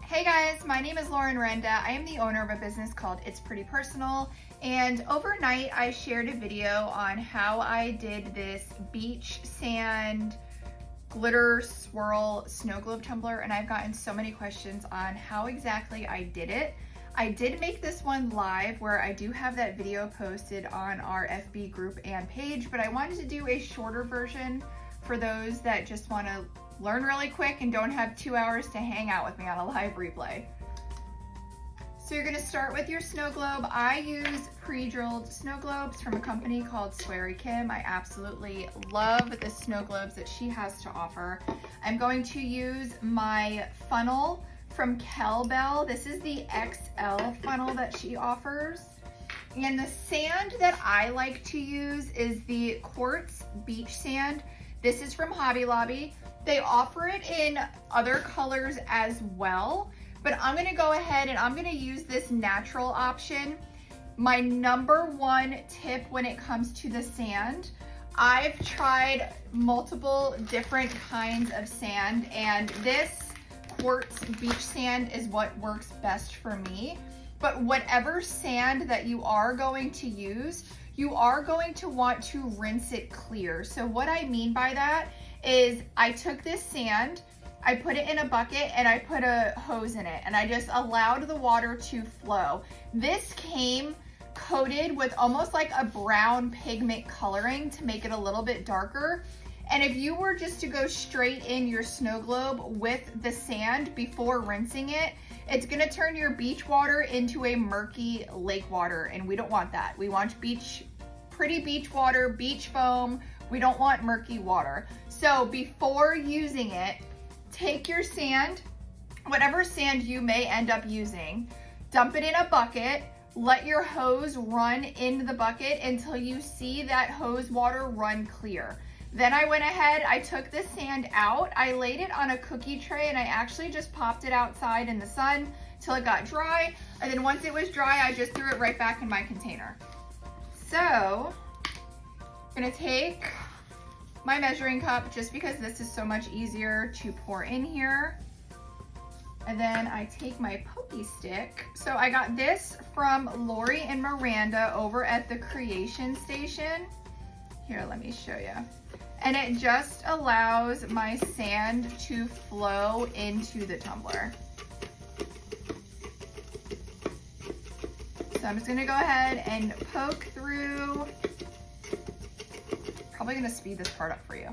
Hey guys, my name is Lauren Renda. I am the owner of a business called It's Pretty Personal, and overnight I shared a video on how I did this beach sand glitter swirl snow globe tumbler, and I've gotten so many questions on how exactly I did it. I did make this one live where I do have that video posted on our FB group and page, but I wanted to do a shorter version for those that just want to learn really quick and don't have 2 hours to hang out with me on a live replay. So you're gonna start with your snow globe. I use pre-drilled snow globes from a company called Sweary Kim. I absolutely love the snow globes that she has to offer. I'm going to use my funnel from Bell. This is the XL funnel that she offers. And the sand that I like to use is the Quartz beach sand. This is from Hobby Lobby. They offer it in other colors as well, but I'm gonna go ahead and I'm gonna use this natural option. My number one tip when it comes to the sand, I've tried multiple different kinds of sand, and this Quartz beach sand is what works best for me. But whatever sand that you are going to use, you are going to want to rinse it clear. So what I mean by that is I took this sand, I put it in a bucket, and I put a hose in it, and I just allowed the water to flow. This came coated with almost like a brown pigment coloring to make it a little bit darker. And if you were just to go straight in your snow globe with the sand before rinsing it, it's gonna turn your beach water into a murky lake water, and we don't want that. We want pretty beach water, beach foam. We don't want murky water. So before using it, take your sand, whatever sand you may end up using, dump it in a bucket, let your hose run in the bucket until you see that hose water run clear. Then I went ahead, I took the sand out, I laid it on a cookie tray, and I actually just popped it outside in the sun till it got dry. And then once it was dry, I just threw it right back in my container. So I'm gonna take my measuring cup just because this is so much easier to pour in here. And then I take my pokey stick. So I got this from Lori and Miranda over at the Creation Station. Here, let me show you. And it just allows my sand to flow into the tumbler. So I'm just gonna go ahead and poke through. Probably gonna speed this part up for you.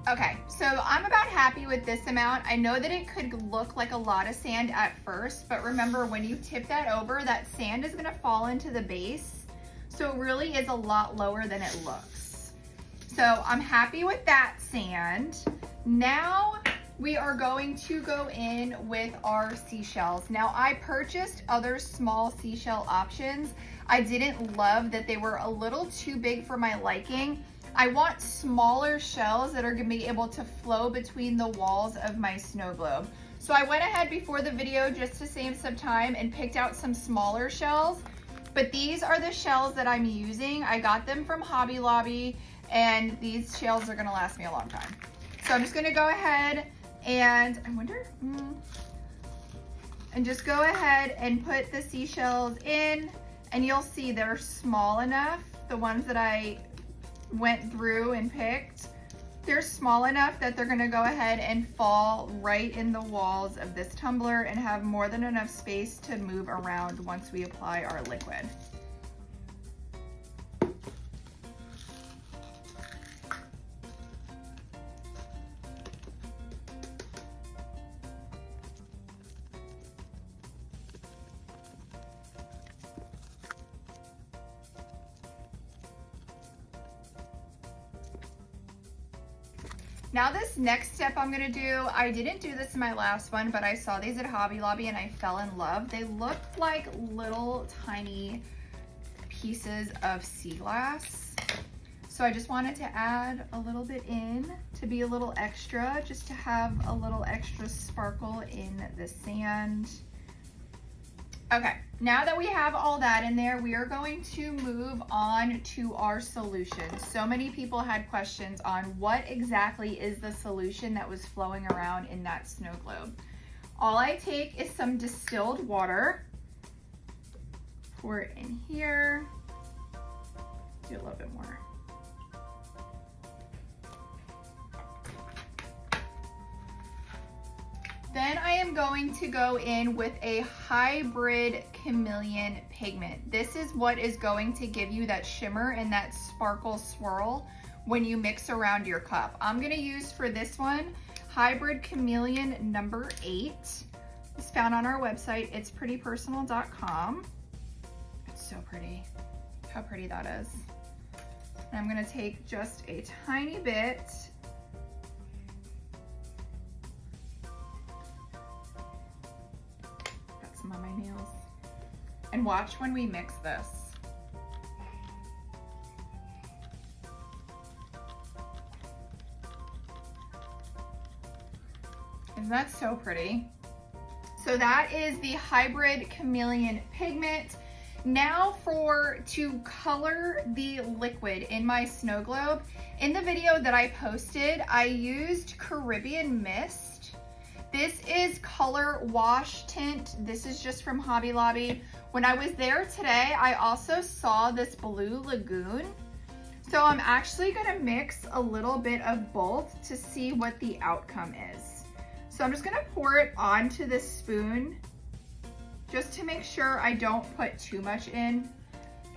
Okay, so I'm about happy with this amount. I know that it could look like a lot of sand at first, but remember when you tip that over, that sand is gonna fall into the base. So it really is a lot lower than it looks. So I'm happy with that sand. Now we are going to go in with our seashells. Now I purchased other small seashell options. I didn't love that they were a little too big for my liking. I want smaller shells that are gonna be able to flow between the walls of my snow globe. So I went ahead before the video just to save some time and picked out some smaller shells. But these are the shells that I'm using. I got them from Hobby Lobby, and these shells are gonna last me a long time. So I'm just gonna go ahead and, and just go ahead and put the seashells in, and you'll see they're small enough. The ones that I went through and picked, they're small enough that they're gonna go ahead and fall right in the walls of this tumbler and have more than enough space to move around once we apply our liquid. Now this next step I'm gonna do, I didn't do this in my last one, but I saw these at Hobby Lobby and I fell in love. They look like little tiny pieces of sea glass. So I just wanted to add a little bit in to be a little extra, just to have a little extra sparkle in the sand. Okay, now that we have all that in there, we are going to move on to our solution. So many people had questions on what exactly is the solution that was flowing around in that snow globe. All I take is some distilled water, pour it in here, do a little bit more. Then I am going to go in with a hybrid chameleon pigment. This is what is going to give you that shimmer and that sparkle swirl when you mix around your cup. I'm gonna use for this one, hybrid chameleon number 8. It's found on our website, itsprettypersonal.com. It's so pretty. How pretty that is. And I'm gonna take just a tiny bit. Got some on my nails. And watch when we mix this. Isn't that so pretty? So that is the hybrid chameleon pigment. Now to color the liquid in my snow globe. In the video that I posted, I used Caribbean Mist. This is color wash tint. This is just from Hobby Lobby. When I was there today, I also saw this Blue Lagoon. So I'm actually gonna mix a little bit of both to see what the outcome is. So I'm just gonna pour it onto this spoon just to make sure I don't put too much in.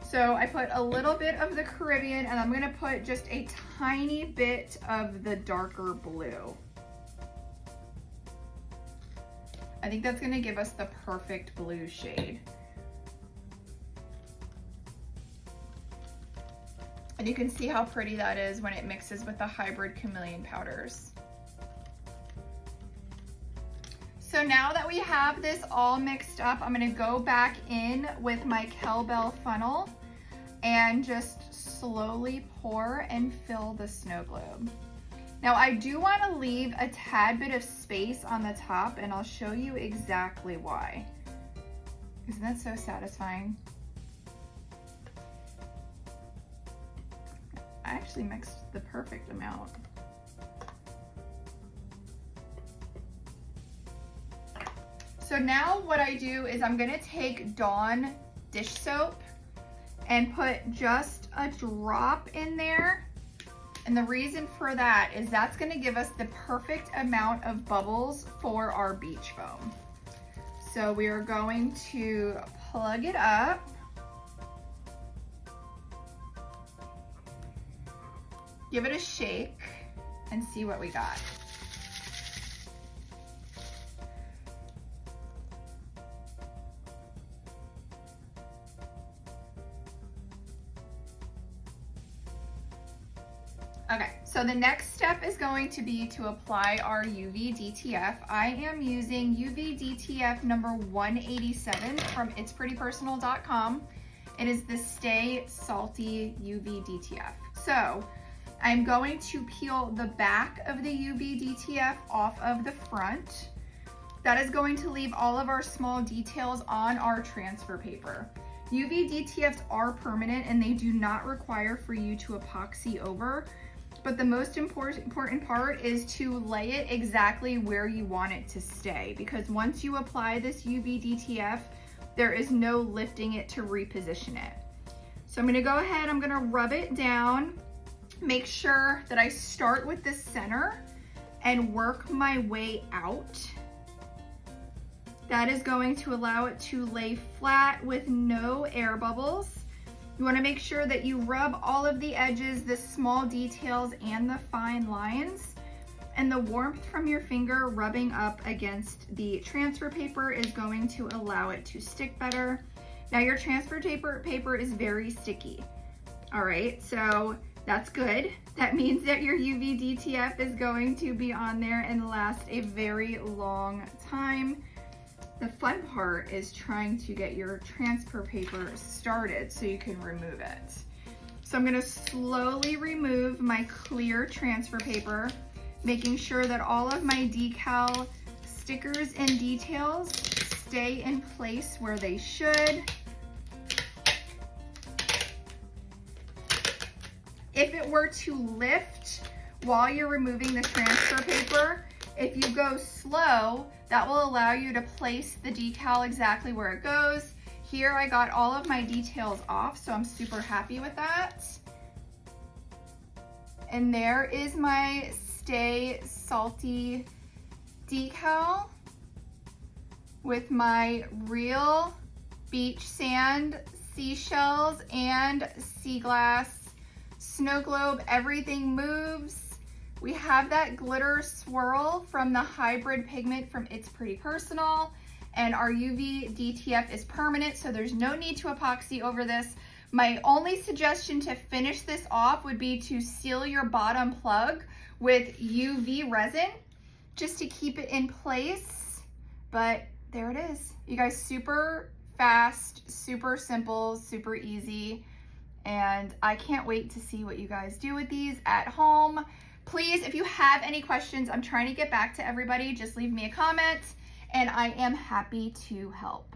So I put a little bit of the Caribbean and I'm gonna put just a tiny bit of the darker blue. I think that's gonna give us the perfect blue shade. And you can see how pretty that is when it mixes with the hybrid chameleon powders. So now that we have this all mixed up, I'm gonna go back in with my cowbell funnel and just slowly pour and fill the snow globe. Now I do wanna leave a tad bit of space on the top and I'll show you exactly why. Isn't that so satisfying? I actually mixed the perfect amount. So now what I do is I'm gonna take Dawn dish soap and put just a drop in there. And the reason for that is that's gonna give us the perfect amount of bubbles for our beach foam. So we are going to plug it up. Give it a shake and see what we got. Okay, so the next step is going to be to apply our UV DTF. I am using UV DTF number 187 from itsprettypersonal.com. It is the Stay Salty UV DTF. So I'm going to peel the back of the UV DTF off of the front. That is going to leave all of our small details on our transfer paper. UV DTFs are permanent and they do not require for you to epoxy over. But the most important part is to lay it exactly where you want it to stay, because once you apply this UV DTF, there is no lifting it to reposition it. So I'm gonna go ahead, I'm gonna rub it down, make sure that I start with the center and work my way out. That is going to allow it to lay flat with no air bubbles. You wanna make sure that you rub all of the edges, the small details, and the fine lines. And the warmth from your finger rubbing up against the transfer paper is going to allow it to stick better. Now your transfer paper is very sticky. All right, so that's good. That means that your UV DTF is going to be on there and last a very long time. The fun part is trying to get your transfer paper started so you can remove it. So I'm gonna slowly remove my clear transfer paper, making sure that all of my decal stickers and details stay in place where they should. If it were to lift while you're removing the transfer paper, if you go slow, that will allow you to place the decal exactly where it goes. Here I got all of my details off, so I'm super happy with that. And there is my Stay Salty decal with my real beach sand, seashells, and sea glass. Snow globe, everything moves. We have that glitter swirl from the hybrid pigment from It's Pretty Personal, and our UV DTF is permanent, so there's no need to epoxy over this. My only suggestion to finish this off would be to seal your bottom plug with UV resin just to keep it in place. But there it is. You guys, super fast, super simple, super easy. And I can't wait to see what you guys do with these at home. Please, if you have any questions, I'm trying to get back to everybody. Just leave me a comment and I am happy to help.